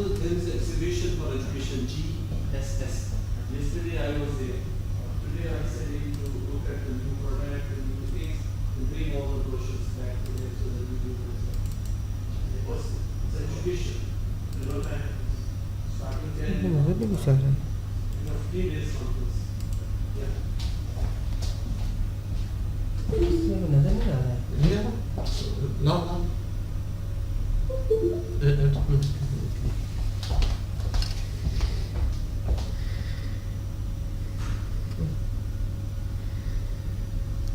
there is an exhibition for education, GSS. Yesterday I was there. Today I said to look at the new product and new things and bring all the brochures back to them so that we do this. It's education. You know, starting 10 3 days conference. Yeah. नजर नहीं आ रहा है No.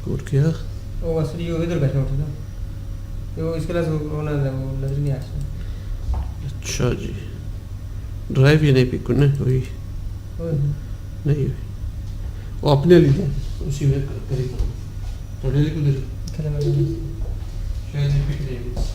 और क्या वो असली वो इधर बैठा उठा था वो इसके लिए वो नजर नहीं आ रहा अच्छा जी ड्राइव ये नहीं पिक करना वही नहीं वो अपने लिए उसी में करेगा थोड़े लिए कुछ शायद पिक नहीं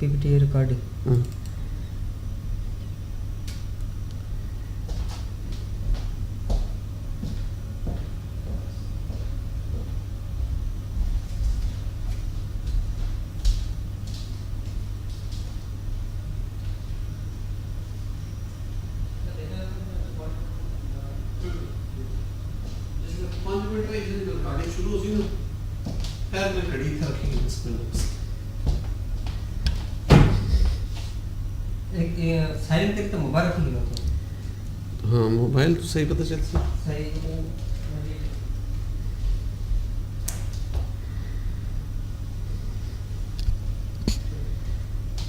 पीपीटी रिकॉर्डिंग शुरू होती ना पैर में खड़ी थी रखी इसमें एक साइलेंट करके मोबाइल रख लिया तो हाँ मोबाइल तो सही पता चलता सही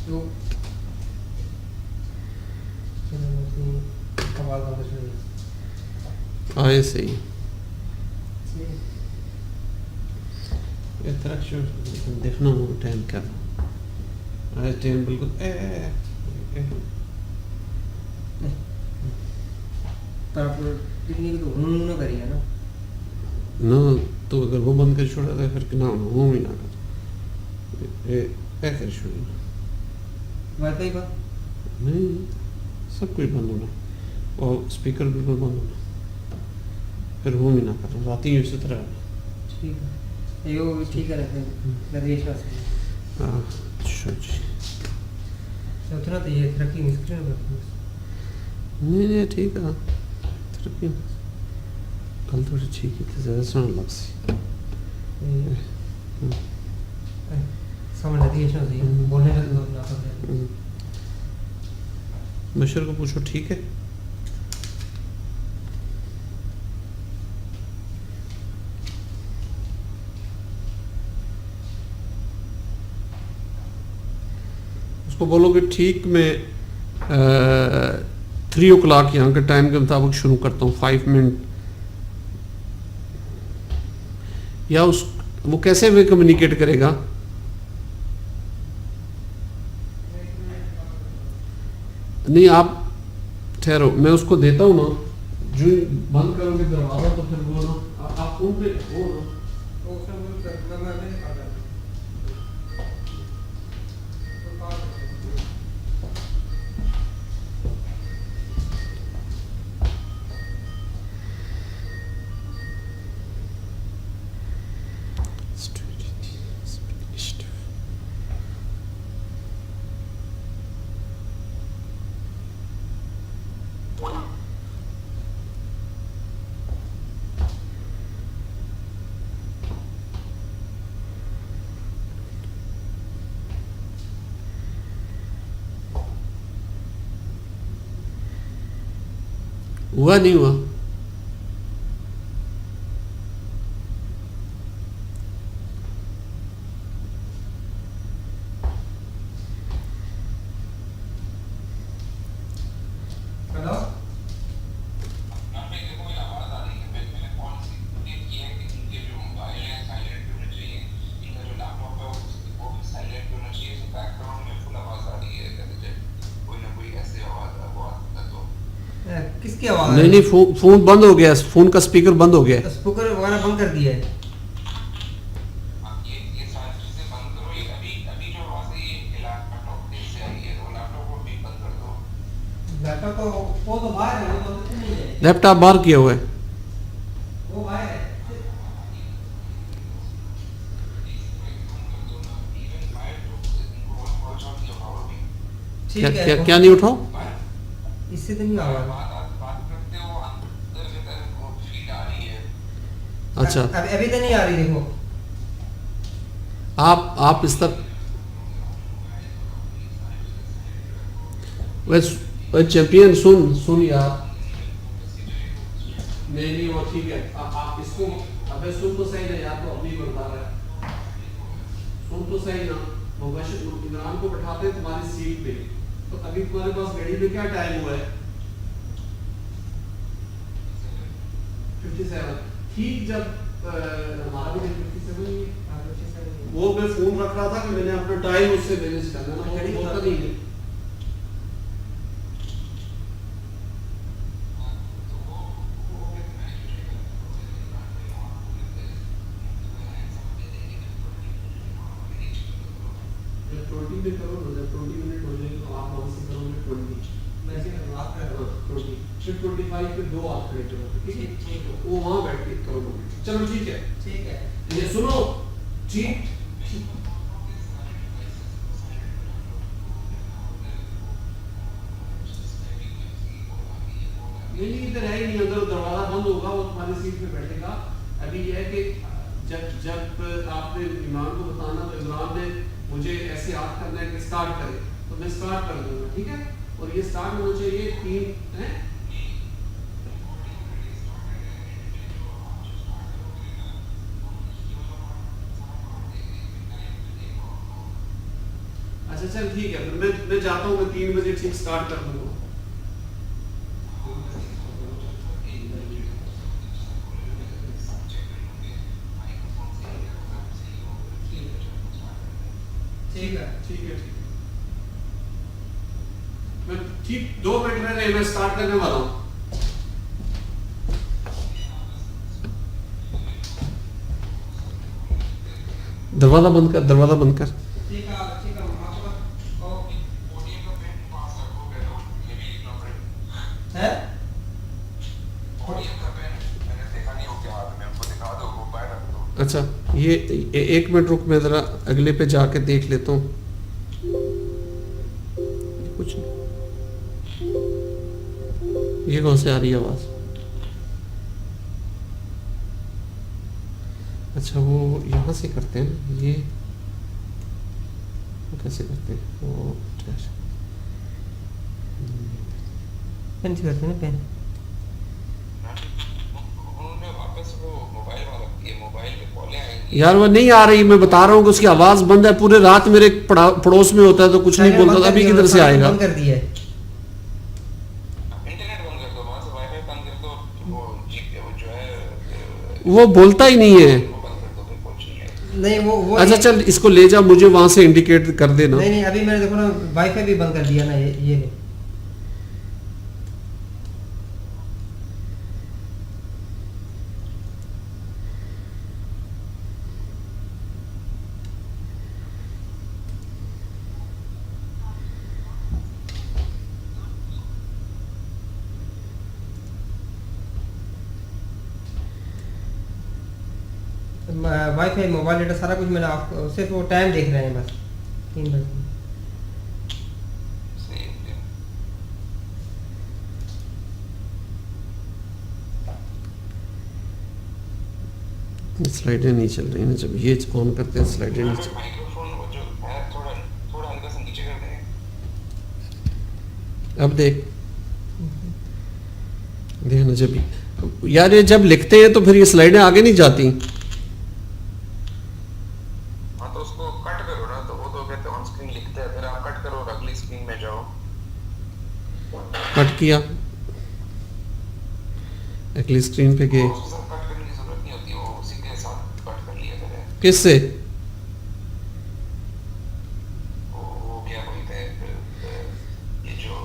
तो कमाल का कुछ नहीं आए सही इंटरेक्शन देखना हो टाइम क्या आए टाइम बिल्कुल पर कितनी की तो उन्होंने करी है ना ना तो अगर वो बंद कर छोड़ा तो फिर ना हो ही ना कर ए कर छोड़ी वाईफाई का नहीं सब कुछ बंद होना और स्पीकर बिल्कुल बंद होना फिर हो ही ना कर रात ही उसी तरह ठीक है यो ठीक है रखे निर्देश वास्ते हाँ अच्छा जी उतना तो ये तरक्की स्क्रीन पर नहीं ठीक है तरक्की कल थोड़ी ठीक है तो ज़्यादा सोना लग सी समझ निर्देश वास्ते बोलने का तो ना पड़े बशर को पूछो ठीक है उसको बोलो कि ठीक मैं 3 o'clock यहाँ के टाइम के मुताबिक शुरू करता हूँ 5 मिनट या उस वो कैसे वे कम्युनिकेट करेगा नहीं आप ठहरो मैं उसको देता हूँ ना जो बंद करोगे दरवाजा तो फिर वो ना आप उन पे हो ना वो सब मैं नहीं कर रहा हुआ नहीं हुआ हेलो किसकी आवाज नहीं नहीं फोन बंद हो गया फोन का स्पीकर बंद हो गया स्पीकर वगैरह बंद कर दिया है लैपटॉप तो वो तो बाहर है वो तो अंदर नहीं है लैपटॉप बाहर किया हुआ है वो बाहर है ठीक है क्या नहीं उठाओ इससे तो नहीं आवाज अच्छा अभी तो नहीं आ रही देखो आप इस तक वह चैंपियन सुन यार नहीं वो ठीक है आप इसको अबे सुन तो सही ना यार तो अभी बता रहा है सुन तो सही ना वो इमरान को बैठाते हैं तुम्हारी सीट पे तो अभी तुम्हारे पास घड़ी में क्या टाइम हुआ है 57 ठीक जब हमारा भी 57 वो मैं फोन रख रहा था कि मैंने अपना टाइम उससे बैलेंस करना ना वो होता नहीं है जब 20 में करो ना जब 20 मिनट हो जाए तो आप वहां से करोगे 20 वैसे आप करो 20 फिर 25 पे 2 आप खड़े करो ठीक है वो वहां बैठ के करो चलो ठीक है ये सुनो ठीक नहीं इधर है ही नहीं अंदर दरवाजा बंद होगा वो तुम्हारी सीट पे बैठेगा अभी यह है कि जब आपने इमाम को बताना तो इमरान ने मुझे ऐसे याद करना है कि स्टार्ट करे तो मैं स्टार्ट कर दूंगा ठीक है और ये स्टार्ट होना चाहिए 3 है अच्छा चल ठीक है फिर मैं जाता हूँ मैं 3 बजे ठीक स्टार्ट कर दूंगा ठीक है मैं ठीक 2 मिनट में मैं स्टार्ट करने वाला हूँ दरवाज़ा बंद कर, दरवाज़ा बंद कर। अच्छा ये 1 मिनट रुक, मैं ज़रा अगले पे जाके देख लेता हूँ। कुछ नहीं, ये कौन से आ रही है आवाज़? अच्छा वो यहाँ से करते हैं, ये कैसे करते हैं वो? पेन से करते हैं ना, पेन। यार वो नहीं आ रही, मैं बता रहा हूँ कि उसकी आवाज़ बंद है, पूरे रात मेरे पड़ोस में होता है तो कुछ नहीं बोलता था, अभी किधर से आएगा? बंद कर दिया है। वो बोलता ही नहीं है। नहीं वो अच्छा चल इसको ले जा, मुझे वहां से इंडिकेट कर देना। नहीं नहीं, अभी मैंने देखो ना वाईफाई भी बंद कर दिया ना, ये वाईफाई, मोबाइल डेटा, सारा कुछ मैंने आपको, सिर्फ वो टाइम देख रहे हैं बस 3 बजे। स्लाइडें नहीं चल रही ना, जब ये ऑन करते हैं स्लाइडें नहीं चल। अब देख देखना, जब यार ये जब लिखते हैं तो फिर ये स्लाइडें आगे नहीं जाती। तो उसको कट करो ना, तो वो तो कहते हैं ऑन स्क्रीन लिखते हैं, फिर आप कट करो और अगली स्क्रीन में जाओ। कट किया, अगली स्क्रीन पे गए। उसके साथ कट करने की जरूरत नहीं होती, वो उसी के साथ कट कर लिया करे। किससे? वो क्या बोलते हैं ये जो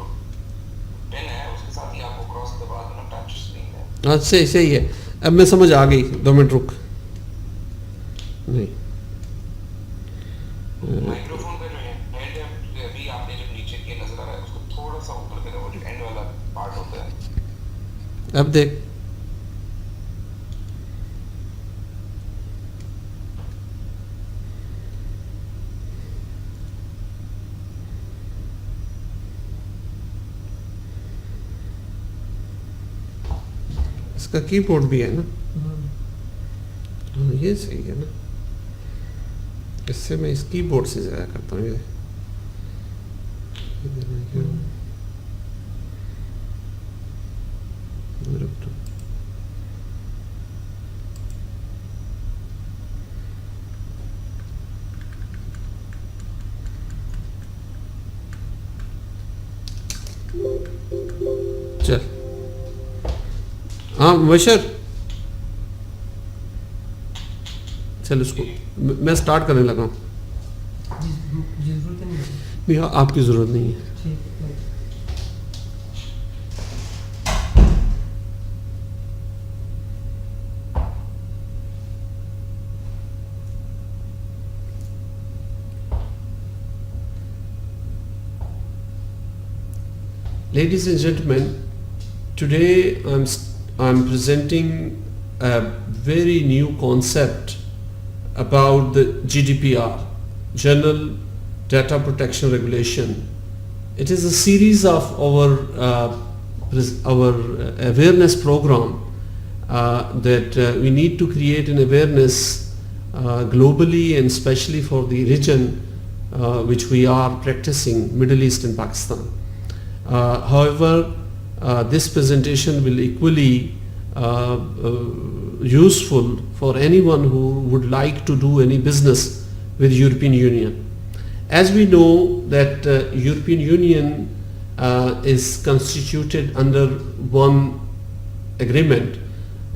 पेन है उसके साथ ही आपको क्रॉस दबा दो ना, टच स्क्रीन है। हाँ सही है, अब मैं समझ आ गई। 2 मिनट रुक। नहीं माइक्रोफोन का जो हेड है, अभी आपने जो नीचे किया नजर आ रहा है, उसको थोड़ा सा ऊपर करो, वो जो एंड वाला पार्ट होता है। अब देख, इसका कीबोर्ड भी है ना? हाँ ये सही है ना, इससे मैं इस कीबोर्ड से ज़्यादा करता हूँ। ये चल, हाँ मुबशर चल, उसको मैं स्टार्ट करने लगा हूँ। जरूरत नहीं है। नहीं आपकी ज़रूरत नहीं है। ठीक है। Ladies and gentlemen, today I'm presenting a very new concept about the GDPR, General Data Protection Regulation. It is a series of our awareness program that we need to create an awareness globally and especially for the region which we are practicing, Middle East and Pakistan. However, this presentation will equally useful for anyone who would like to do any business with European Union. As we know that European Union is constituted under one agreement,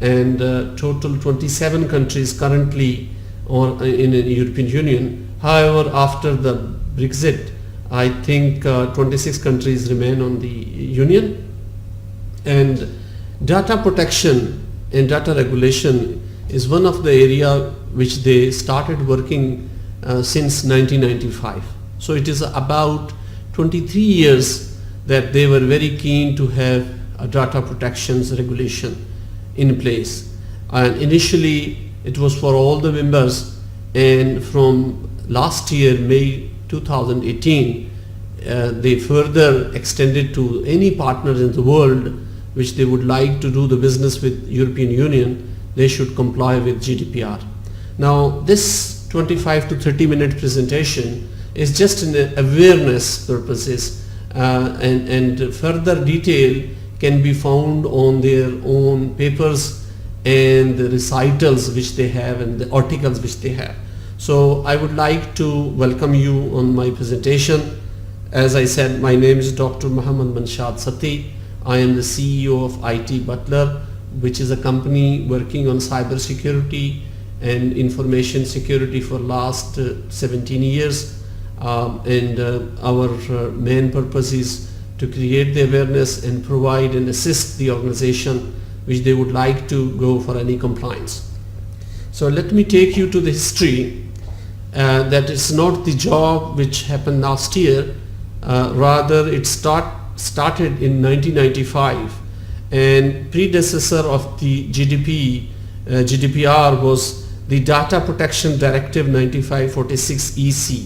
and total 27 countries currently are in the European Union. However, after the Brexit, I think 26 countries remain on the Union, and data protection and data regulation is one of the area which they started working since 1995. So it is about 23 years that they were very keen to have a data protections regulation in place. And initially it was for all the members, and from last year, May 2018, they further extended to any partners in the world which they would like to do the business with European Union. They should comply with GDPR. Now this 25 to 30 minute presentation is just in awareness purposes, and further detail can be found on their own papers and the recitals which they have and the articles which they have. So I would like to welcome you on my presentation. As I said, my name is Dr. Muhammad Manshad Sati. I am the CEO of IT Butler, which is a company working on cyber security and information security for last 17 years. Our main purpose is to create the awareness and provide and assist the organization which they would like to go for any compliance. So let me take you to the history. That is not the job which happened last year, rather it started in 1995, and predecessor of the GDPR was the Data Protection Directive 9546 EC,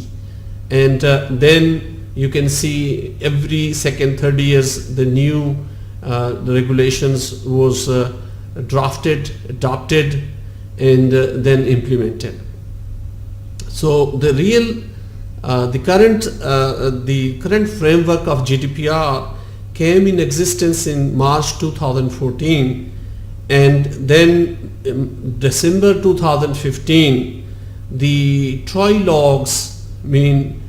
and then you can see every second, third years the new the regulations was drafted, adopted, and then implemented. So the current framework of GDPR came in existence in March 2014, and then in December 2015 the trilogues, mean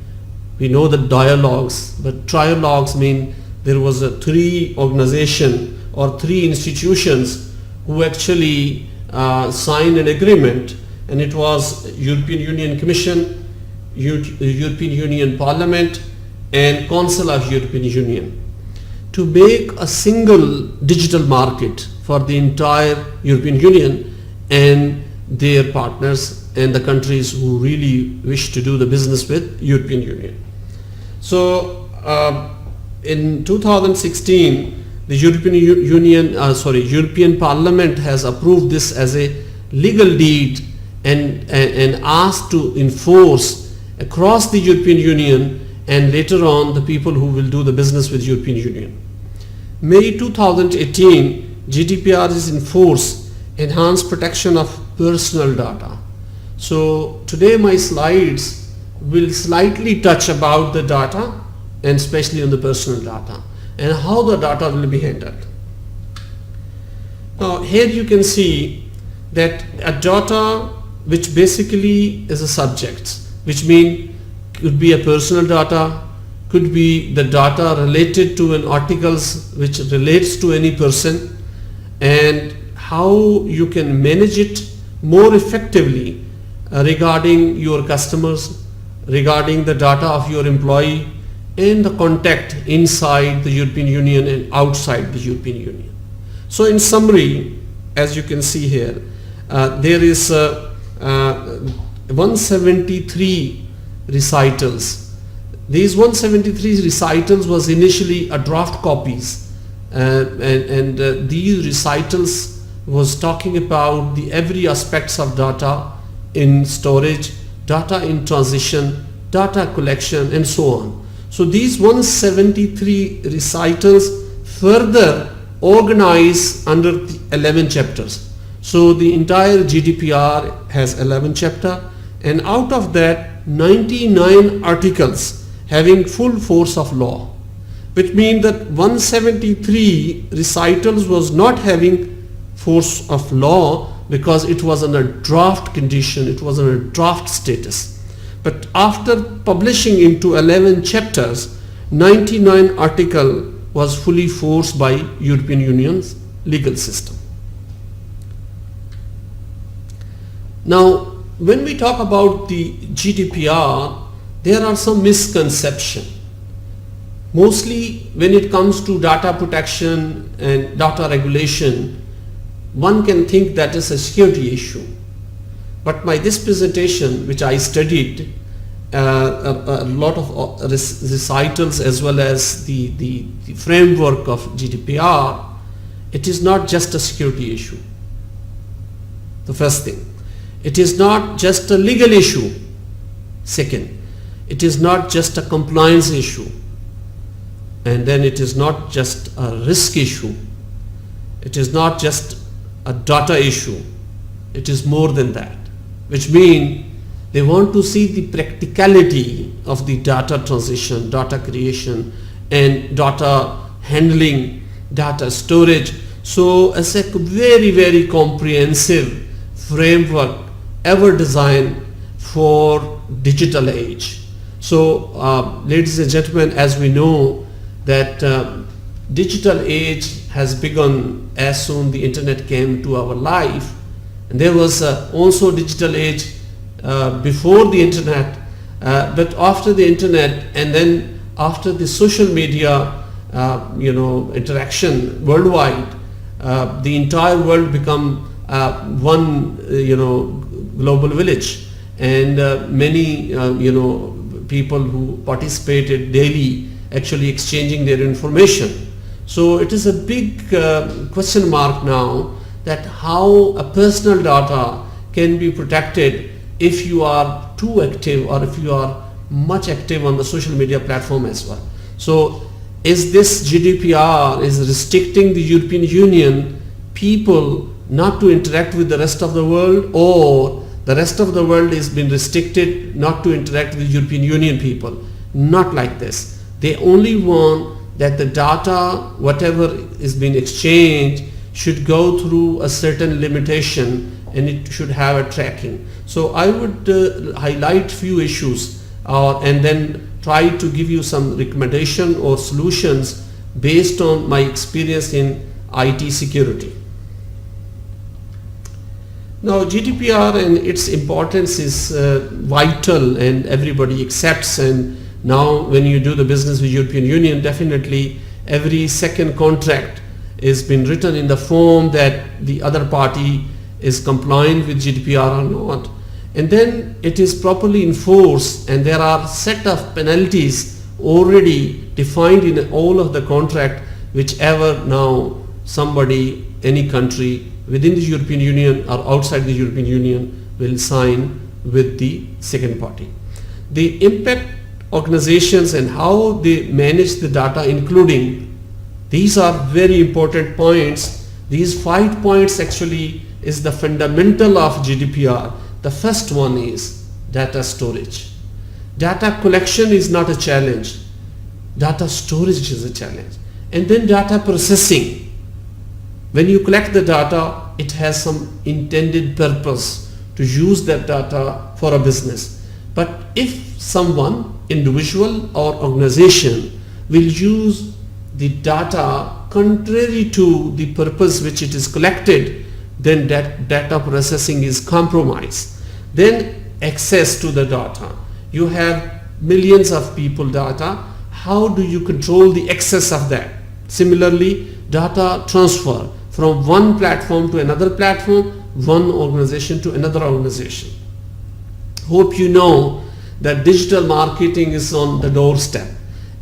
we know the dialogues, but trilogues mean there was a three organization or three institutions who actually signed an agreement, and it was European Union Commission, European Union Parliament, and Council of European Union, to make a single digital market for the entire European Union and their partners and the countries who really wish to do the business with European Union. So in 2016, the European Parliament has approved this as a legal deed and asked to enforce across the European Union, and later on the people who will do the business with European Union. May 2018, GDPR is in force, enhanced protection of personal data. So today my slides will slightly touch about the data, and especially on the personal data and how the data will be handled. Now here you can see that a data which basically is a subject, which means could be a personal data, could be the data related to an articles which relates to any person, and how you can manage it more effectively regarding your customers, regarding the data of your employee, and the contact inside the European Union and outside the European Union. So in summary, as you can see here, there is 173 recitals. These 173 recitals was initially a draft copies, and these recitals was talking about the every aspects of data in storage, data in transition, data collection, and so on. So these 173 recitals further organize under the 11 chapters. So the entire GDPR has 11 chapters, and out of that 99 articles having full force of law, which means that 173 recitals was not having force of law because it was on a draft condition, it was on a draft status. But after publishing into 11 chapters, 99 article was fully forced by European Union's legal system. Now, when we talk about the GDPR, there are some misconceptions. Mostly when it comes to data protection and data regulation, one can think that is a security issue. But by this presentation, which I studied, a lot of recitals as well as the framework of GDPR, it is not just a security issue. The first thing. It is not just a legal issue. Second, it is not just a compliance issue. And then it is not just a risk issue. It is not just a data issue. It is more than that, which means they want to see the practicality of the data transition, data creation, and data handling, data storage. So it's a very, very comprehensive framework ever designed for digital age. So ladies and gentlemen, as we know that digital age has begun as soon the internet came to our life, and there was also digital age before the internet, but after the internet and then after the social media interaction worldwide, the entire world become one global village, and many people who participated daily actually exchanging their information. So it is a big question mark now that how a personal data can be protected if you are too active or if you are much active on the social media platform as well. So is this GDPR is restricting the European Union people not to interact with the rest of the world, or the rest of the world is being restricted not to interact with European Union people? Not like this. They only want that the data, whatever is being exchanged, should go through a certain limitation and it should have a tracking. So I would highlight few issues and then try to give you some recommendation or solutions based on my experience in IT security. Now GDPR and its importance is vital and everybody accepts, and now when you do the business with European Union, definitely every second contract is been written in the form that the other party is compliant with GDPR or not, and then it is properly enforced, and there are set of penalties already defined in all of the contract whichever now somebody, any country within the European Union or outside the European Union will sign with the second party. The impact organizations and how they manage the data, including, these are very important points. These 5 points actually is the fundamental of GDPR. The first one is data storage. Data collection is not a challenge. Data storage is a challenge. And then data processing. When you collect the data, it has some intended purpose to use that data for a business. But if someone, individual or organization, will use the data contrary to the purpose which it is collected, then that data processing is compromised. Then access to the data. You have millions of people data. How do you control the access of that? Similarly, data transfer from one platform to another platform, one organization to another organization. Hope you know that digital marketing is on the doorstep.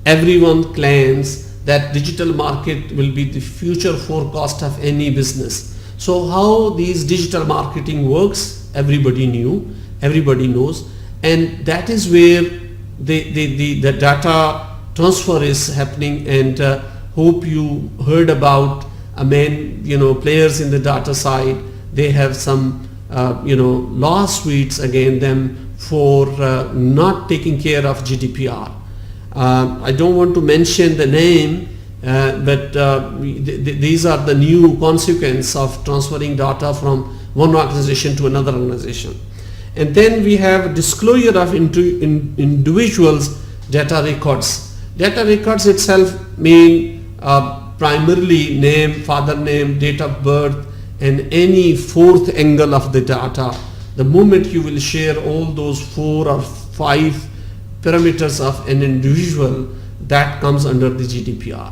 Everyone claims that digital market will be the future forecast of any business. So how these digital marketing works, everybody knows, and that is where the data transfer is happening. And hope you heard about players in the data side. They have some lawsuits against them for not taking care of GDPR. I don't want to mention the name, but these are the new consequences of transferring data from one organization to another organization. And then we have disclosure of individuals' data records. Data records itself mean primarily name, father name, date of birth, and any fourth angle of the data. The moment you will share all those 4 or 5 parameters of an individual, that comes under the GDPR.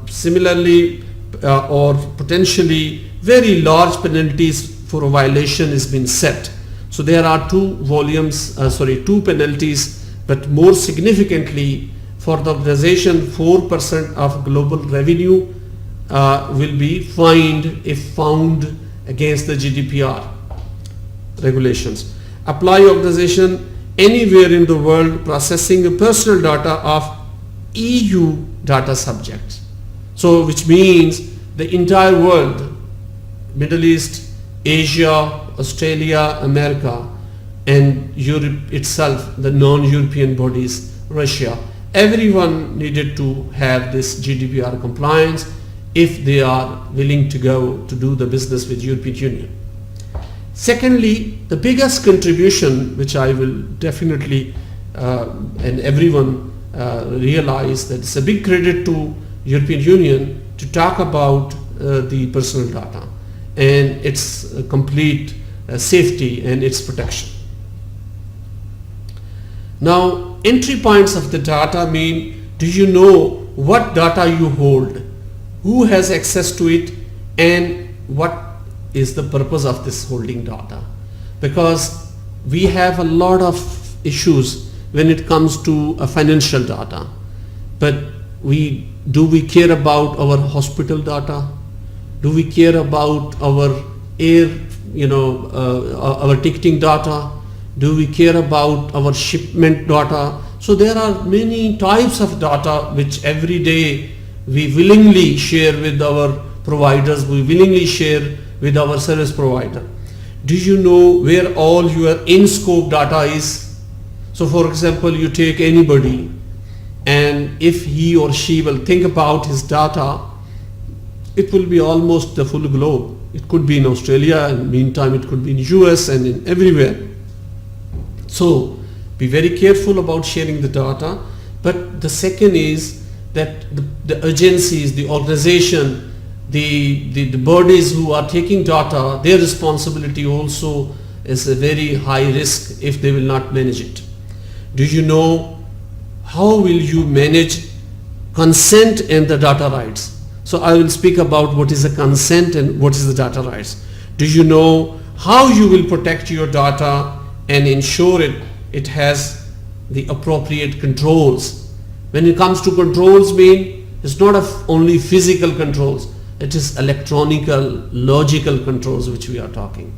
Similarly, or potentially very large penalties for a violation has been set. So there are two penalties, but more significantly for the organization, 4% of global revenue will be fined if found against the GDPR regulations. Apply organization anywhere in the world processing personal data of EU data subjects. So which means the entire world, Middle East, Asia, Australia, America, and Europe itself, the non-European bodies, Russia, everyone needed to have this GDPR compliance if they are willing to go to do the business with European Union. Secondly, the biggest contribution, which I will definitely and everyone realize that it's a big credit to European Union to talk about the personal data and its complete safety and its protection. Now, entry points of the data mean, do you know what data you hold, who has access to it, and what is the purpose of this holding data? Because we have a lot of issues when it comes to financial data, but do we care about our hospital data? Do we care about our air, our ticketing data? Do we care about our shipment data? So there are many types of data which every day we willingly share with our providers, we willingly share with our service provider. Do you know where all your in-scope data is? So for example, you take anybody, and if he or she will think about his data, it will be almost the full globe. It could be in Australia, in the meantime it could be in US and in everywhere. So be very careful about sharing the data. But the second is that the agencies, the organization, the bodies who are taking data, their responsibility also is a very high risk if they will not manage it. Do you know how will you manage consent and the data rights? So I will speak about what is a consent and what is the data rights. Do you know how you will protect your data and ensure it has the appropriate controls? When it comes to controls, it's not only physical controls, it is electronical, logical controls which we are talking.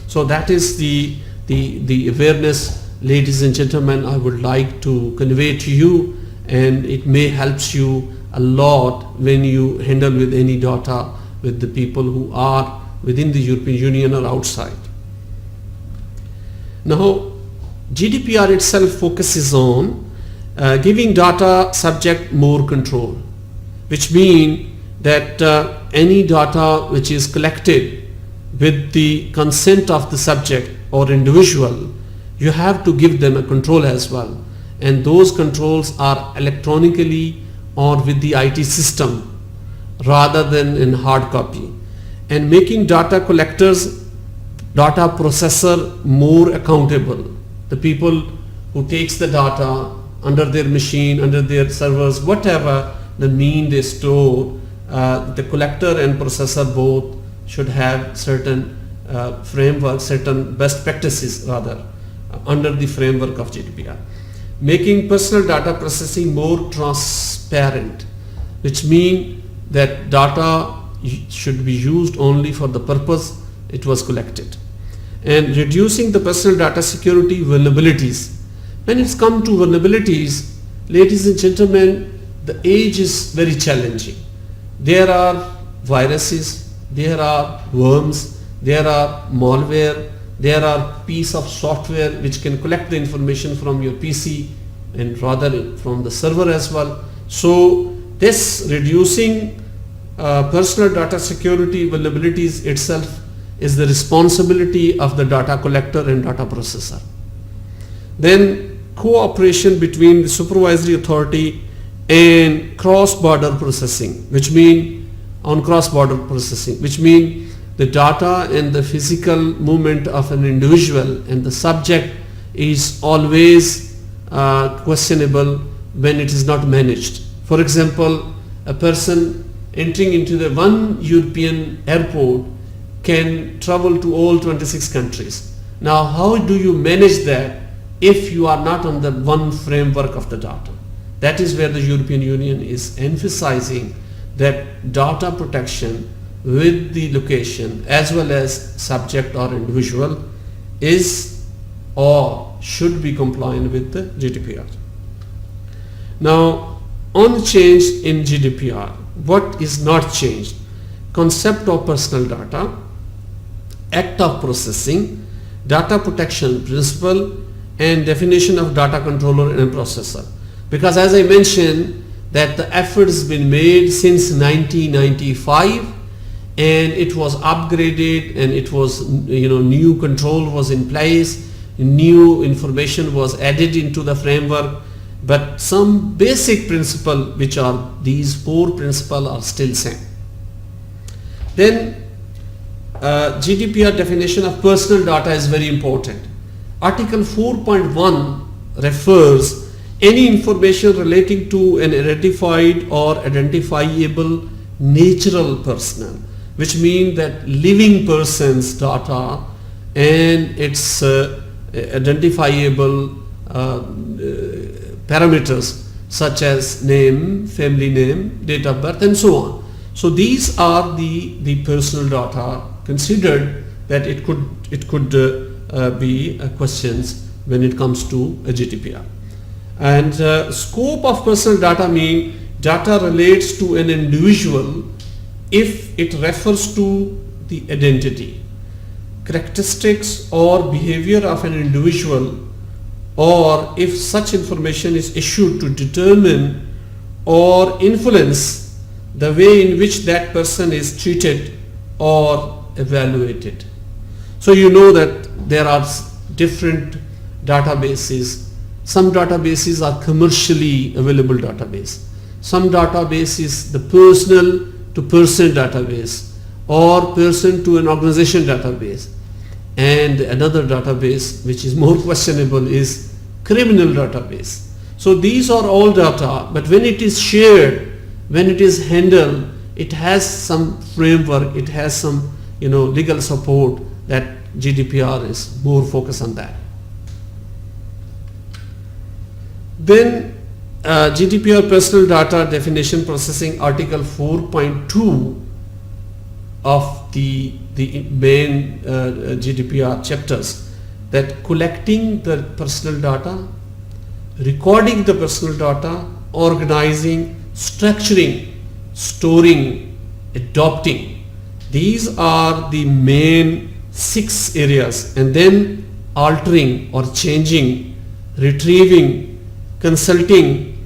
So that is the awareness, ladies and gentlemen, I would like to convey to you, and it may helps you a lot when you handle with any data with the people who are within the European Union or outside. Now, GDPR itself focuses on giving data subject more control, which means that any data which is collected with the consent of the subject or individual, you have to give them a control as well, and those controls are electronically or with the IT system rather than in hard copy, and making data collectors, data processor more accountable. The people who takes the data under their machine, under their servers, whatever the mean they store, the collector and processor both should have certain framework, certain best practices rather, under the framework of GDPR. Making personal data processing more transparent, which means that data should be used only for the purpose it was collected. And reducing the personal data security vulnerabilities. When it's come to vulnerabilities, ladies and gentlemen, the age is very challenging. There are viruses, there are worms, there are malware, there are piece of software which can collect the information from your PC and rather from the server as well. So this reducing personal data security vulnerabilities itself is the responsibility of the data collector and data processor. Then cooperation between the supervisory authority and cross-border processing, which mean on cross-border processing, which mean the data and the physical movement of an individual and the subject is always questionable when it is not managed. For example, a person entering into the one European airport can travel to all 26 countries, Now, how do you manage that if you are not on the one framework of the data? That is where the European Union is emphasizing that data protection with the location as well as subject or individual is or should be compliant with the GDPR. Now, on change in GDPR, what is not changed? Concept of personal data, act of processing, data protection principle, and definition of data controller and processor. Because as I mentioned that the effort has been made since 1995 and it was upgraded and it was, new control was in place, new information was added into the framework, but some basic principle, which are these 4 principles, are still same. Then GDPR definition of personal data is very important. Article 4.1 refers any information relating to an identified or identifiable natural personnel, which means that living person's data and its identifiable parameters such as name, family name, date of birth, and so on. So these are the personal data considered that it could be questions when it comes to a GDPR. And scope of personal data mean data relates to an individual if it refers to the identity, characteristics or behavior of an individual, or if such information is issued to determine or influence the way in which that person is treated or evaluated. So you know that there are different databases. Some databases are commercially available database. Some database is the personal to person database or person to an organization database. And another database which is more questionable is criminal database. So these are all data, but when it is shared, when it is handled, it has some framework, it has some legal support, that GDPR is more focused on that. Then GDPR personal data definition processing, article 4.2 of the main GDPR chapters, that collecting the personal data, recording the personal data, organizing, structuring, storing, adopting. These are the main 6 areas, and then altering or changing, retrieving, consulting,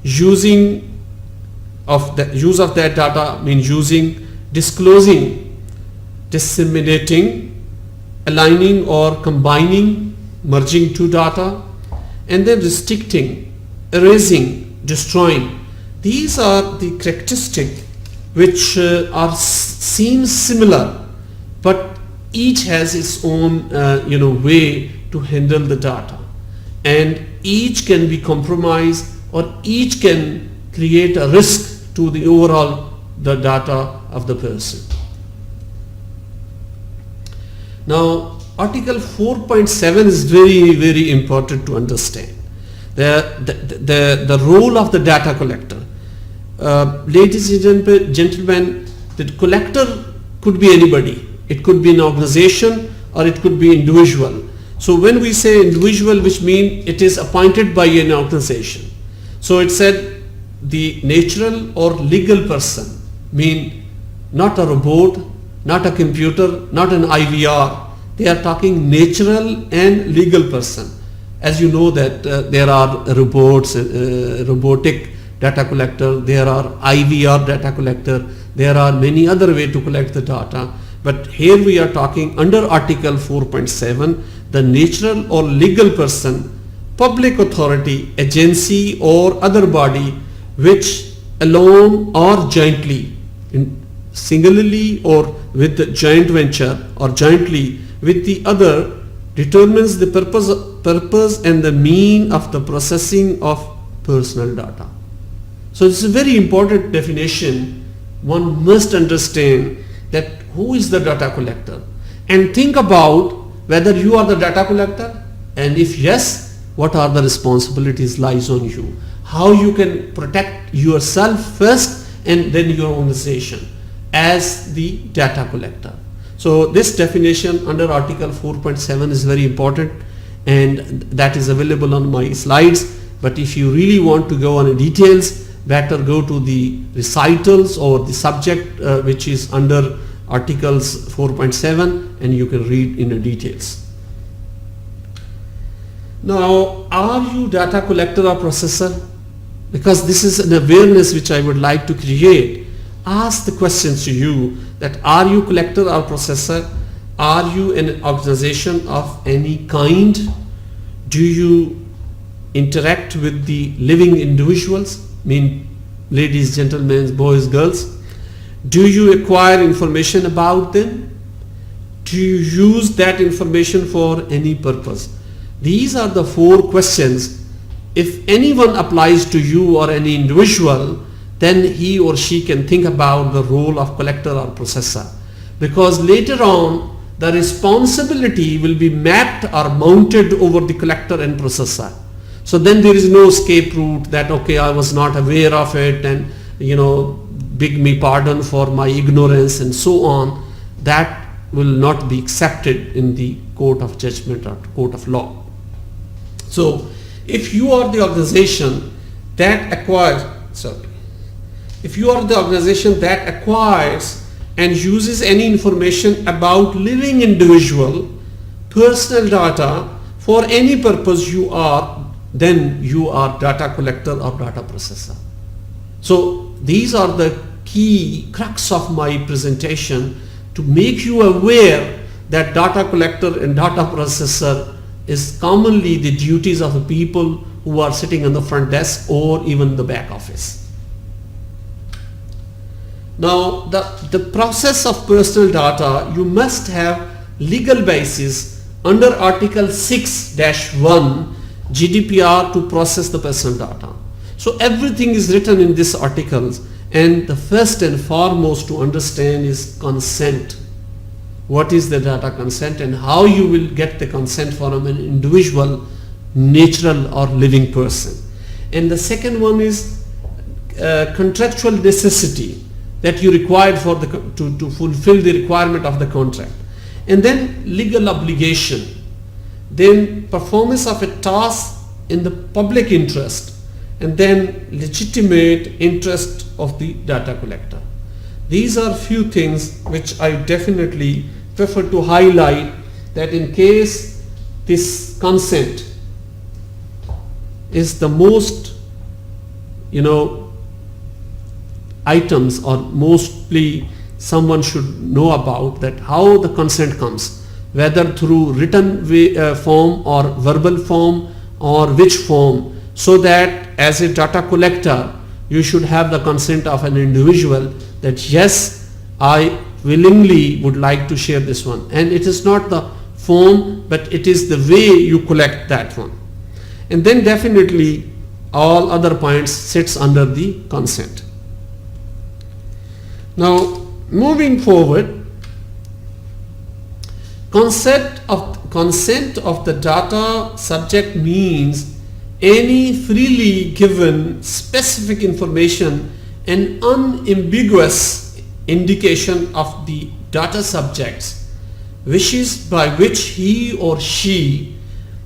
use of that data means using, disclosing, disseminating, aligning or combining, merging 2 data, and then restricting, erasing, destroying. These are the characteristics which seem similar, but each has its own way to handle the data, and each can be compromised or each can create a risk to the overall the data of the person. Now article 4.7 is very, very important to understand. The role of the data collector. Ladies and gentlemen, the collector could be anybody. It could be an organization or it could be individual. So when we say individual, which means it is appointed by an organization. So it said the natural or legal person, mean not a robot, not a computer, not an IVR. They are talking natural and legal person. As you know that there are robots, robotic data collector, there are IVR data collector, there are many other ways to collect the data. But here we are talking under article 4.7, the natural or legal person, public authority, agency or other body which alone or jointly, singularly or with the joint venture or jointly with the other, determines the purpose and the mean of the processing of personal data. So this is a very important definition. One must understand that who is the data collector, and think about whether you are the data collector, and if yes, what are the responsibilities lies on you, how you can protect yourself first and then your organization as the data collector. So this definition under Article 4.7 is very important, and that is available on my slides. But if you really want to go on details, better go to the recitals or the subject which is under Articles 4.7, and you can read in the details. Now, are you data collector or processor? Because this is an awareness which I would like to create. Ask the questions to you that are you collector or processor? Are you an organization of any kind? Do you interact with the living individuals? Mean ladies, gentlemen, boys, girls? Do you acquire information about them? Do you use that information for any purpose? These are the 4 questions. If anyone applies to you or any individual, then he or she can think about the role of collector or processor, because later on the responsibility will be mapped or mounted over the collector and processor. So then there is no escape route that okay, I was not aware of it and beg me pardon for my ignorance and so on. That will not be accepted in the court of judgment or court of law. So if you are the organization that acquires and uses any information about living individual personal data for any purpose, then you are data collector or data processor. So these are the key crux of my presentation, to make you aware that data collector and data processor is commonly the duties of the people who are sitting on the front desk or even the back office. Now the process of personal data, you must have legal basis under Article 6-1 GDPR to process the personal data. So everything is written in these articles, and the first and foremost to understand is consent. What is the data consent and how you will get the consent from an individual, natural or living person. And the second one is contractual necessity that you required for to fulfill the requirement of the contract. And then legal obligation, then performance of a task in the public interest, and then legitimate interest of the data collector. These are few things which I definitely prefer to highlight, that in case this consent is the most items or mostly someone should know about, that how the consent comes, whether through written form or verbal form or which form, so that as a data collector you should have the consent of an individual that yes, I willingly would like to share this one, and it is not the form but it is the way you collect that one. And then definitely all other points sits under the consent. Now moving forward, consent of the data subject means any freely given specific information and unambiguous indication of the data subject's wishes by which he or she,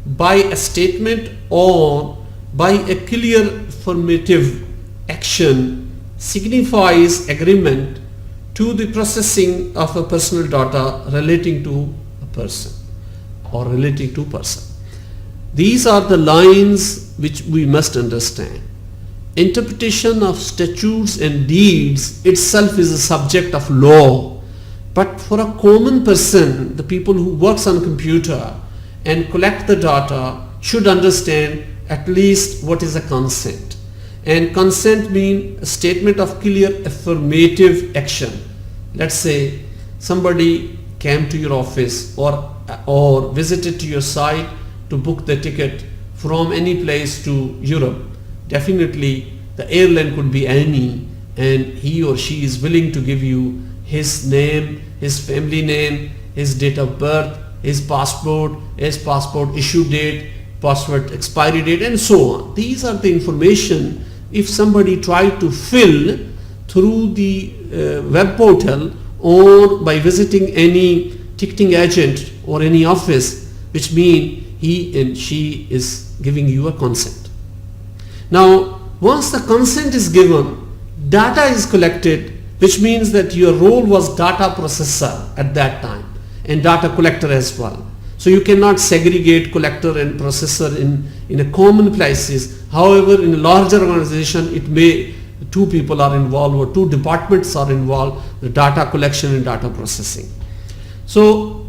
by a statement or by a clear affirmative action, signifies agreement to the processing of a personal data relating to a person or relating to person. These are the lines which we must understand. Interpretation of statutes and deeds itself is a subject of law, but for a common person, the people who works on computer and collect the data should understand at least what is a consent. And consent means a statement of clear affirmative action. Let's say somebody came to your office or visited to your site to book the ticket from any place to Europe. Definitely the airline could be any, and he or she is willing to give you his name, his family name, his date of birth, his passport issue date, passport expiry date, and so on. These are the information if somebody tried to fill through the web portal or by visiting any ticketing agent or any office, which means he and she is giving you a consent. Now, once the consent is given, data is collected, which means that your role was data processor at that time and data collector as well. So you cannot segregate collector and processor in a common places. However, in a larger organization, it may two people are involved or two departments are involved, the data collection and data processing. So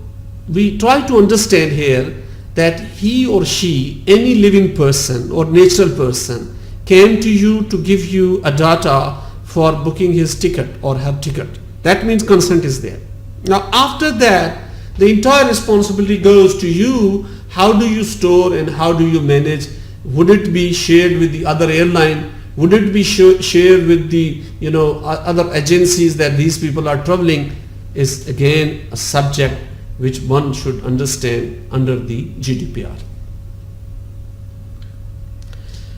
we try to understand here that he or she, any living person or natural person, came to you to give you a data for booking his ticket or her ticket. That means consent is there. Now after that, the entire responsibility goes to you. How do you store and how do you manage? Would it be shared with the other airline? Would it be shared with the other agencies that these people are traveling? Is again a subject which one should understand under the GDPR.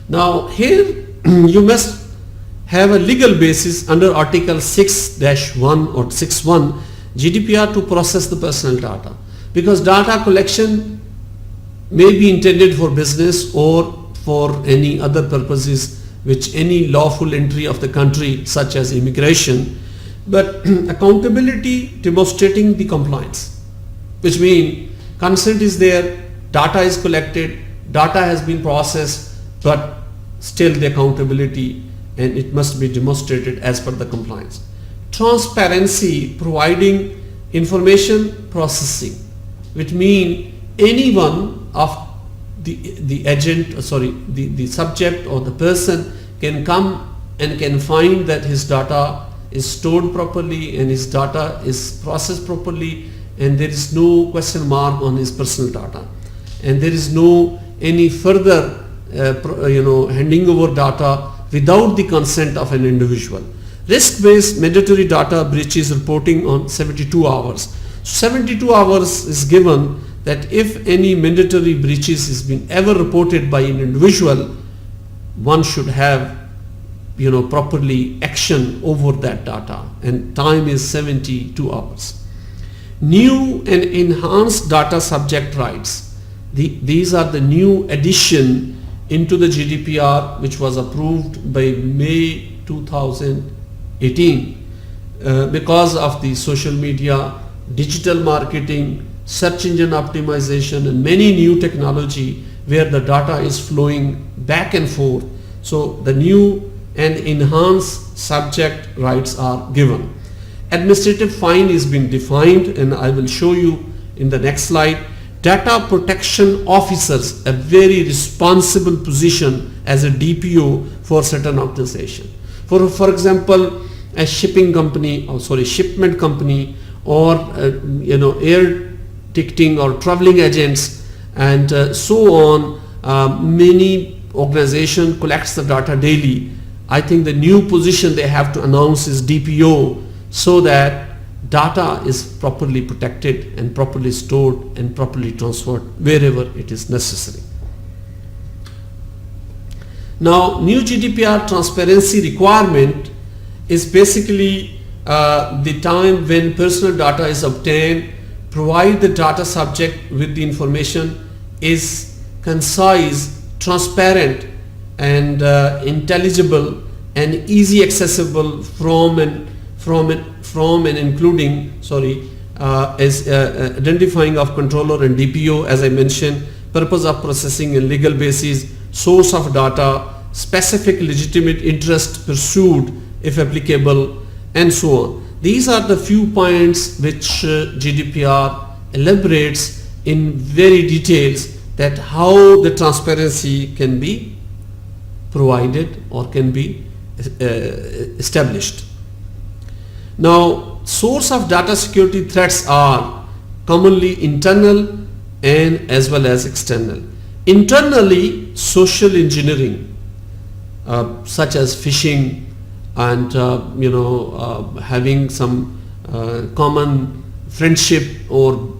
Now here you must have a legal basis under Article 6-1 or 6.1 GDPR to process the personal data, because data collection may be intended for business or for any other purposes which any lawful entry of the country such as immigration, but accountability demonstrating the compliance, which means consent is there, data is collected, data has been processed, but still the accountability and it must be demonstrated as per the compliance. Transparency, providing information processing, which means anyone of the agent, the subject or the person can come and can find that his data is stored properly and his data is processed properly, and there is no question mark on his personal data, and there is no any further handing over data without the consent of an individual. Risk-based mandatory data breaches reporting on 72 hours. 72 hours is given that if any mandatory breaches has been ever reported by an individual, one should have properly action over that data, and time is 72 hours. New and enhanced data subject rights. These are the new addition into the GDPR, which was approved by May 2018 because of the social media, digital marketing, search engine optimization, and many new technology where the data is flowing back and forth. So the new and enhanced subject rights are given. Administrative fine is being defined, and I will show you in the next slide. Data protection officers, a very responsible position as a DPO for certain organization. For example, a shipment company or air ticketing or traveling agents and so on, many organization collects the data daily. I think the new position they have to announce is DPO, so that data is properly protected and properly stored and properly transferred wherever it is necessary. Now, new GDPR transparency requirement is basically the time when personal data is obtained, provide the data subject with the information is concise, transparent, and intelligible and easy accessible from and including as identifying of controller and DPO, as I mentioned, purpose of processing and legal basis, source of data, specific legitimate interest pursued if applicable, and so on. These are the few points which GDPR elaborates in very details, that how the transparency can be provided or can be established. Now, source of data security threats are commonly internal and as well as external. Internally, social engineering, such as phishing and having some common friendship or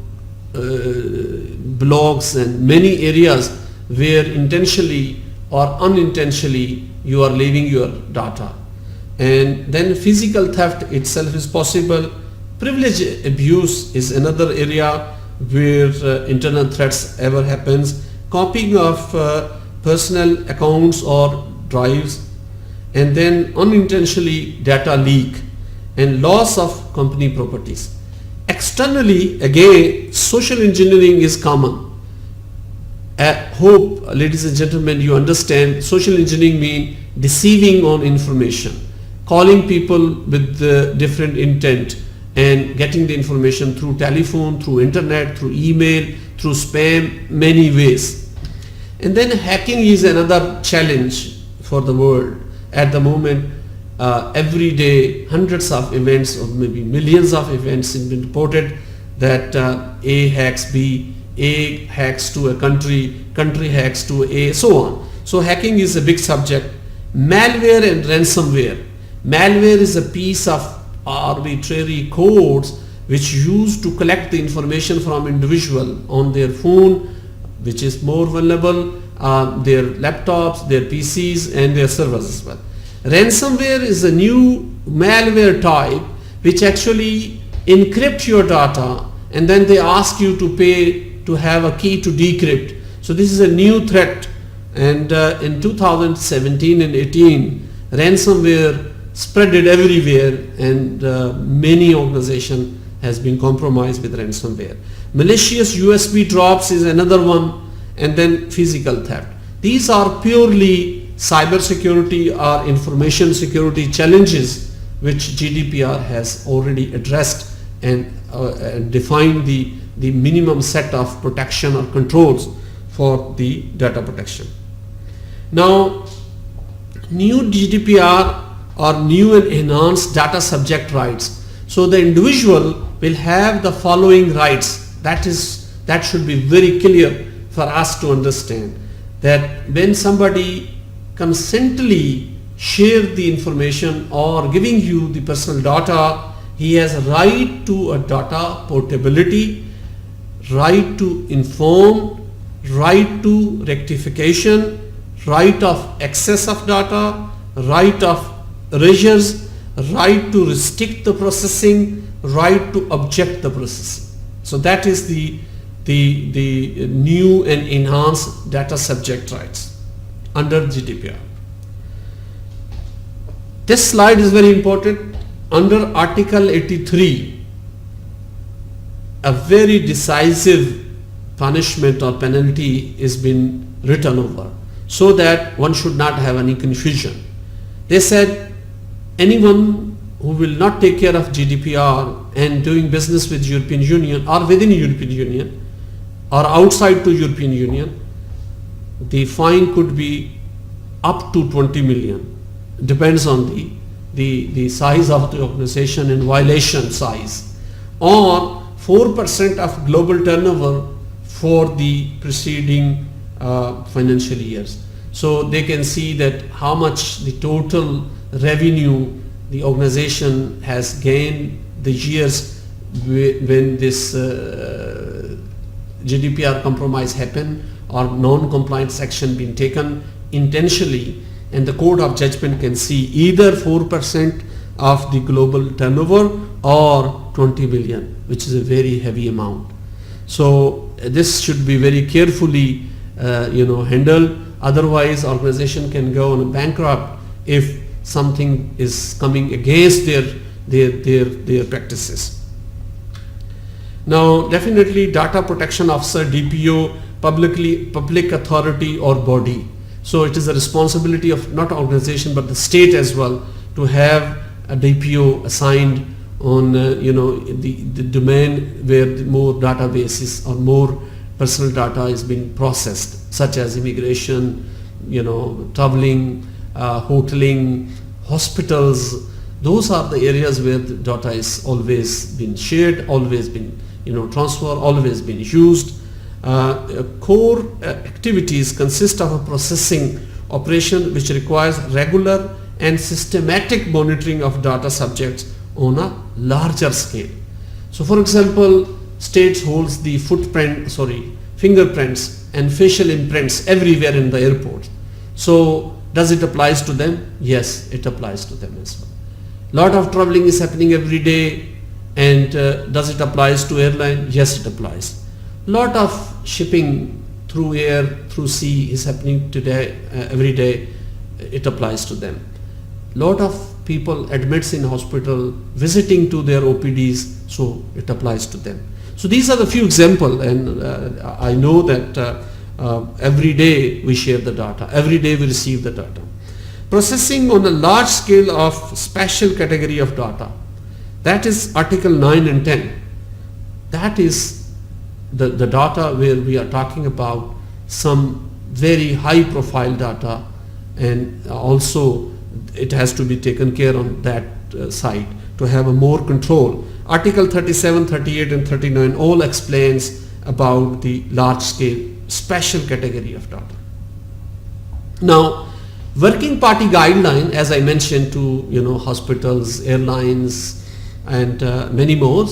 blogs and many areas where intentionally or unintentionally you are leaving your data. And then physical theft itself is possible. Privilege abuse is another area where internal threats ever happens. Copying of personal accounts or drives, and then unintentionally data leak and loss of company properties. Externally, again, social engineering is common. I hope, ladies and gentlemen, you understand social engineering means deceiving on information, calling people with different intent and getting the information through telephone, through internet, through email, through spam, many ways. And then hacking is another challenge for the world. At the moment, every day hundreds of events or maybe millions of events have been reported that A hacks B, A hacks to a country, country hacks to A, so on. So hacking is a big subject. Malware and ransomware. Malware is a piece of arbitrary codes which used to collect the information from individual on their phone, which is more vulnerable, their laptops, their PCs and their servers as well. Ransomware is a new malware type which actually encrypt your data and then they ask you to pay to have a key to decrypt. So this is a new threat, and in 2017 and 18 ransomware spreaded everywhere, and many organizations has been compromised with ransomware. Malicious USB drops is another one, and then physical theft. These are purely cyber security or information security challenges which GDPR has already addressed and defined the minimum set of protection or controls for the data protection. Now, new GDPR or new and enhanced data subject rights. So the individual will have the following rights. That should be very clear for us to understand, that when somebody consently share the information or giving you the personal data, he has a right to a data portability, right to inform, right to rectification, right of access of data, right of erasures, right to restrict the processing, right to object the processing. So that is the new and enhanced data subject rights under GDPR. This slide is very important. Under Article 83, a very decisive punishment or penalty is been written over so that one should not have any confusion. They said anyone who will not take care of GDPR and doing business with European Union or within European Union or outside to European Union, the fine could be up to 20 million. Depends on the size of the organization and violation size, or 4% of global turnover for the preceding financial years. So they can see that how much the total revenue the organization has gained the years when this GDPR compromise happened or non-compliance action been taken intentionally, and the court of judgment can see either 4% of the global turnover or 20 billion, which is a very heavy amount. So this should be very carefully handled. Otherwise, organization can go on bankrupt if something is coming against their practices. Now, definitely data protection officer, DPO, public authority or body. So it is a responsibility of not organization but the state as well to have a DPO assigned on the domain where more databases or more personal data is being processed, such as immigration, traveling, hoteling, hospitals. Those are the areas where the data is always been shared, always been transferred, always been used. Core activities consist of a processing operation which requires regular and systematic monitoring of data subjects on a larger scale. So for example, States holds the fingerprints and facial imprints everywhere in the airport. So does it applies to them? Yes, it applies to them as well. Lot of traveling is happening every day, and does it applies to airline? Yes, it applies. Lot of shipping through air, through sea is happening today, every day. It applies to them. Lot of people admits in hospital, visiting to their OPDs, so it applies to them. So these are the few examples, and I know that every day we share the data, every day we receive the data. Processing on a large scale of special category of data, that is Article 9 and 10. That is the data where we are talking about some very high profile data, and also it has to be taken care on that side to have a more control. Article 37, 38 and 39 all explains about the large scale special category of data. Now, working party guideline, as I mentioned, to hospitals, airlines and many more,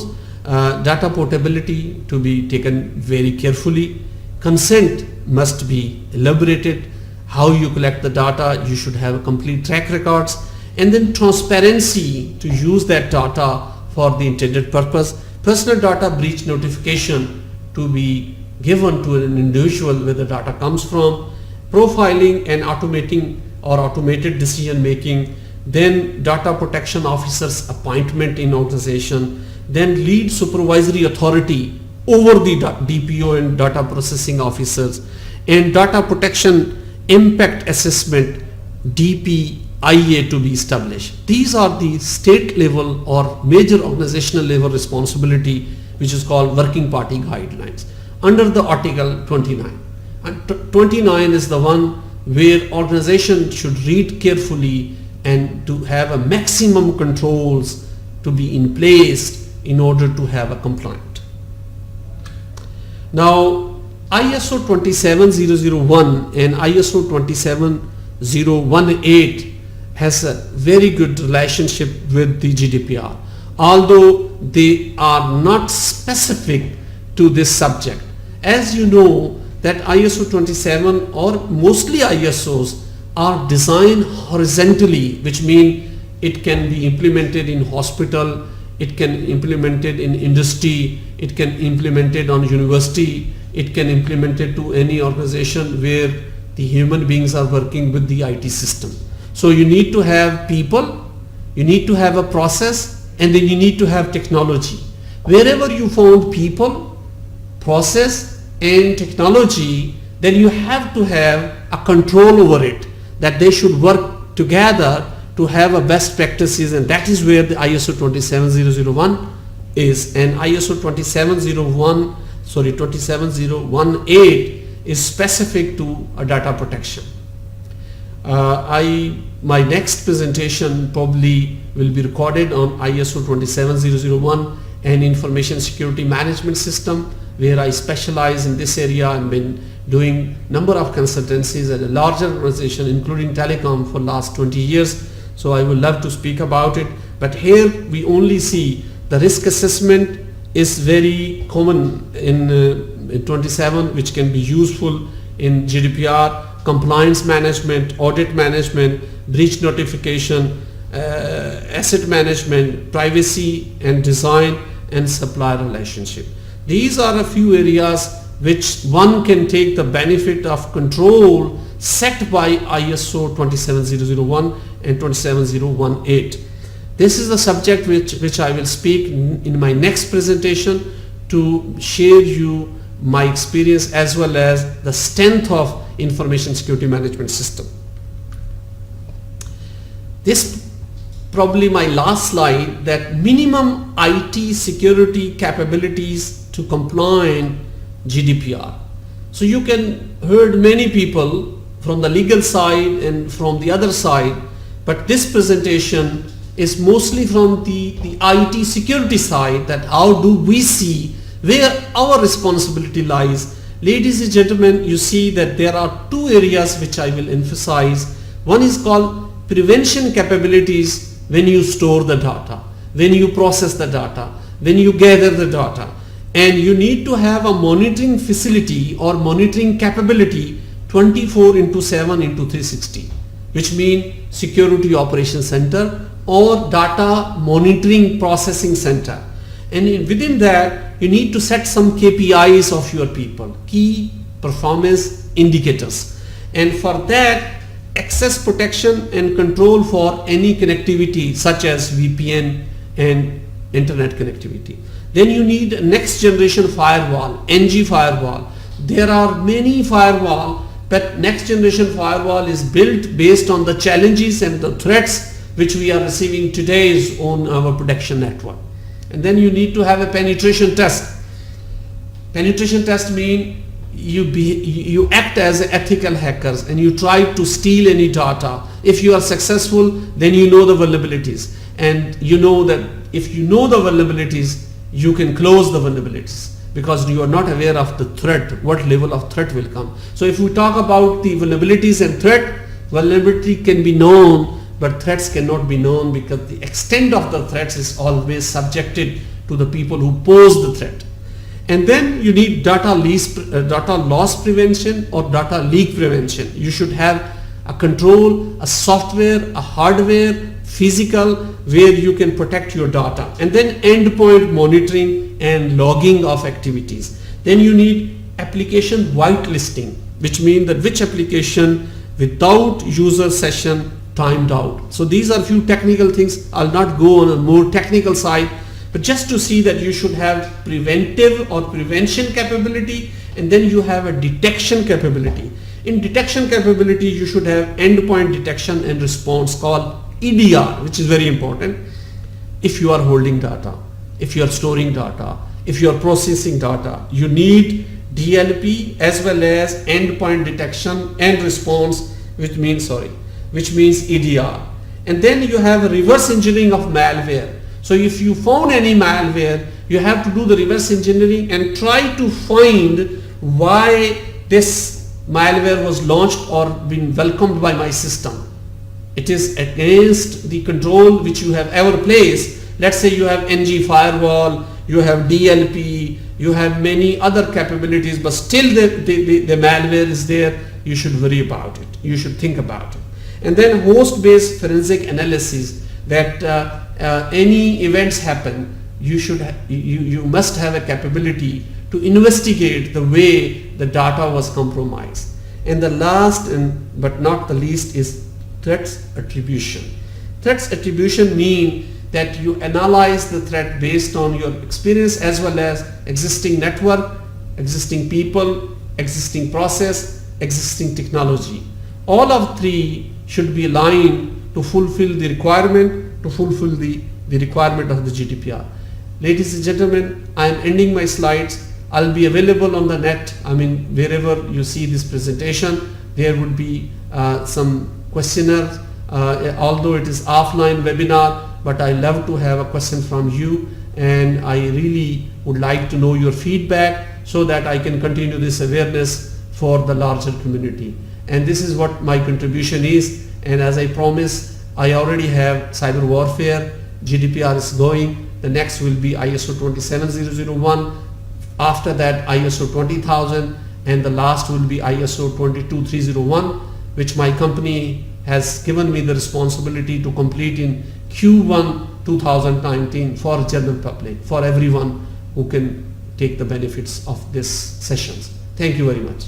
data portability to be taken very carefully. Consent must be elaborated. How you collect the data, you should have a complete track records, and then transparency to use that data for the intended purpose. Personal data breach notification to be given to an individual where the data comes from. Profiling and automating or automated decision making, then data protection officers appointment in organization, then lead supervisory authority over the DPO and data processing officers, and data protection impact assessment DPIA to be established. These are the state level or major organizational level responsibility, which is called working party guidelines under the Article 29. And 29 is the one where organization should read carefully and to have a maximum controls to be in place in order to have a compliant. Now, ISO 27001 and ISO 27018 has a very good relationship with the GDPR, although they are not specific to this subject. As you know, that ISO 27 or mostly ISOs are designed horizontally, which means it can be implemented in hospital, it can implemented in industry, it can implemented on university, it can implemented to any organization where the human beings are working with the IT system. So you need to have people, you need to have a process, and then you need to have technology. Wherever you found people, process and technology, then you have to have a control over it, that they should work together to have a best practices, and that is where the ISO 27001 is. And ISO 27018 is specific to a data protection. My next presentation probably will be recorded on ISO 27001 and information security management system, where I specialize in this area and been doing number of consultancies at a larger organization including telecom for last 20 years. So I would love to speak about it, but here we only see the risk assessment is very common in 27, which can be useful in GDPR, compliance management, audit management, breach notification, asset management, privacy and design, and supplier relationship. These are a few areas which one can take the benefit of control set by ISO 27001 and 27018. This is the subject which I will speak in my next presentation to share you my experience as well as the strength of information security management system. This probably my last slide, that minimum IT security capabilities to comply GDPR. So you can heard many people from the legal side and from the other side, but this presentation is mostly from the IT security side, that how do we see where our responsibility lies. Ladies and gentlemen, you see that there are two areas which I will emphasize. One is called prevention capabilities when you store the data, when you process the data, when you gather the data. and you need to have a monitoring facility or monitoring capability 24/7/360, which means security operations center or data monitoring processing center. And within that, you need to set some KPIs of your people, key performance indicators. And for that, access protection and control for any connectivity such as VPN and internet connectivity. Then you need a next generation firewall, NG firewall. There are many firewall, but next generation firewall is built based on the challenges and the threats which we are receiving today on our production network. And then you need to have a penetration test. Penetration test means you act as ethical hackers and you try to steal any data. If you are successful, then you know the vulnerabilities, and you know that if you know the vulnerabilities, you can close the vulnerabilities, because you are not aware of the threat, what level of threat will come. So if we talk about the vulnerabilities and threat, vulnerability can be known, but threats cannot be known, because the extent of the threats is always subjected to the people who pose the threat. And then you need data loss prevention or data leak prevention. You should have a control, a software, a hardware, physical, where you can protect your data. And then endpoint monitoring and logging of activities. Then you need application whitelisting, which means that which application without user session timed out. So these are few technical things. I'll not go on a more technical side, but just to see that you should have preventive or prevention capability, and then you have a detection capability. In detection capability, you should have endpoint detection and response called EDR, which is very important. If you are holding data, if you are storing data, if you are processing data, you need DLP as well as endpoint detection and response, which means EDR. And then you have reverse engineering of malware. So if you found any malware, you have to do the reverse engineering and try to find why this malware was launched or been welcomed by my system. It is against the control which you have ever placed. Let's say you have NG firewall, you have DLP, you have many other capabilities, but still the malware is there. You should worry about it. You should think about it. And then host-based forensic analysis, that any events happen, you must have a capability to investigate the way the data was compromised. And the last but not the least is threats attribution. Threats attribution mean that you analyze the threat based on your experience as well as existing network, existing people, existing process, existing technology. All of three should be aligned to fulfill the requirement, to fulfill the requirement of the GDPR. Ladies and gentlemen, I am ending my slides. I'll be available on the net. Wherever you see this presentation, there would be some questionnaires, although it is offline webinar, but I love to have a question from you, and I really would like to know your feedback so that I can continue this awareness for the larger community. And this is what my contribution is. And as I promised, I already have cyber warfare, GDPR is going, the next will be ISO 27001, after that ISO 20000, and the last will be ISO 22301, which my company has given me the responsibility to complete in Q1 2019 for general public, for everyone who can take the benefits of these sessions. Thank you very much.